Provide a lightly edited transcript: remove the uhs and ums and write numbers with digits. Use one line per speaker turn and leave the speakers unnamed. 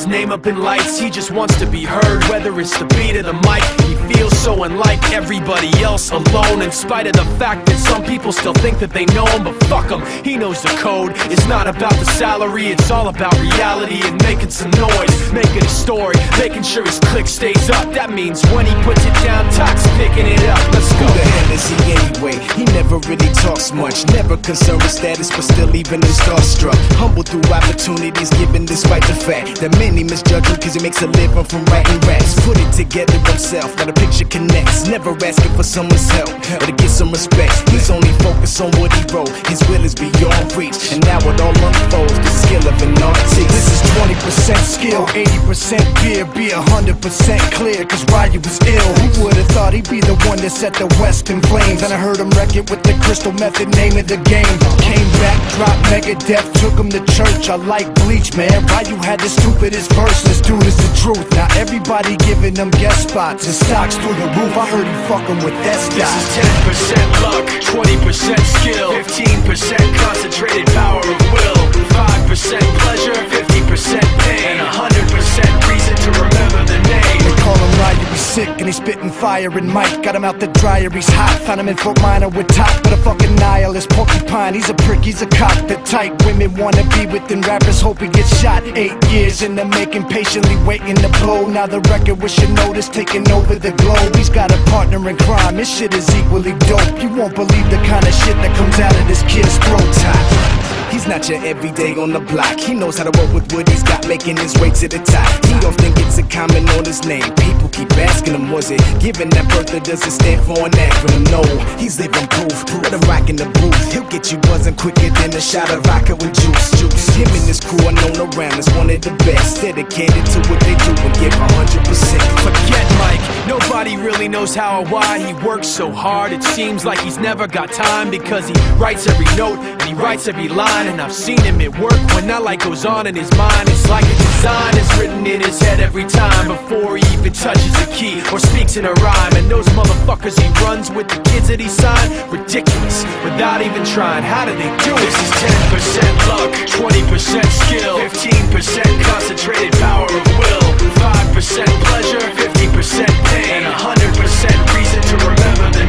his name up in lights. He just wants to be heard, whether it's the beat or the mic. He feels so unlike everybody else, alone, in spite of the fact that some people still think that they know him. But fuck him, he knows the code. It's not about the salary, it's all about reality and making some noise, making a story, making sure his click stays up. That means when he puts it down, Tox picking it up. Let's go.
Who the hell is he anyway? He never really talks much, never concerned with status, but still even is starstruck. Humble through opportunities given despite the fact that many misjudge him cause he makes a living from writing raps. Put it together himself, now the picture connects. Never asking for someone's help or to get some respect. He's only focused on what he wrote. His will is beyond reach, and now it all unfolds, the skill of an artist.
This is 20% skill, 80% fear. Be 100% clear, cause Ryu was ill. Who would've thought he'd be the one that set the West in flames? And I heard him wreck it with the Crystal Method, name of the game. Came back, dropped Megadeth, took him to church. I like Bleach, man. Ryu had the stupidest verse. This dude is the truth. Now everybody giving them guest spots and stocks through the roof. I heard he fucking with that
This is 10% luck, 20% skill, 15% concentrated power of will, 5% pleasure, 50% pain, and 100% reason to remember the name.
They call him Ryu, he's sick and he's spitting fire. And Mike got him out the dryer, he's hot. Found him in Fort Minor with top, but a fucking nihilist porcupine. He's a prick, he's a cock. The type women wanna be within, rappers hope he gets shot. 8 years in the making, patiently waiting to blow. Now the record with your notice taking over the globe. He's got a partner in crime, this shit is equally dope. You won't believe the kind of shit that comes out of this kid's throat.
He's not your everyday on the block. He knows how to work with what he's got, making his way to the top. He don't think it's a comment on his name. People keep asking him, was it given that birth or does it stand for an acronym? No, he's living proof. Let him rock in the booth. He'll get you buzzing quicker than a shot of vodka with juice. Him and his crew are known around as one of the best, dedicated to what they do and give 100%.
Forget Mike, nobody really knows how or why he works so hard. It seems like he's never got time, because he writes every note and he writes every line. And I've seen him at work when that light goes on in his mind. It's like a design is written in his head every time, before he even touches a key or speaks in a rhyme. And those motherfuckers he runs with, the kids that he signed, ridiculous, without even trying. How do they do it? This is 10% luck, 20% skill, 15% concentrated power of will, 5% pleasure, 50% pain, and 100% reason to remember the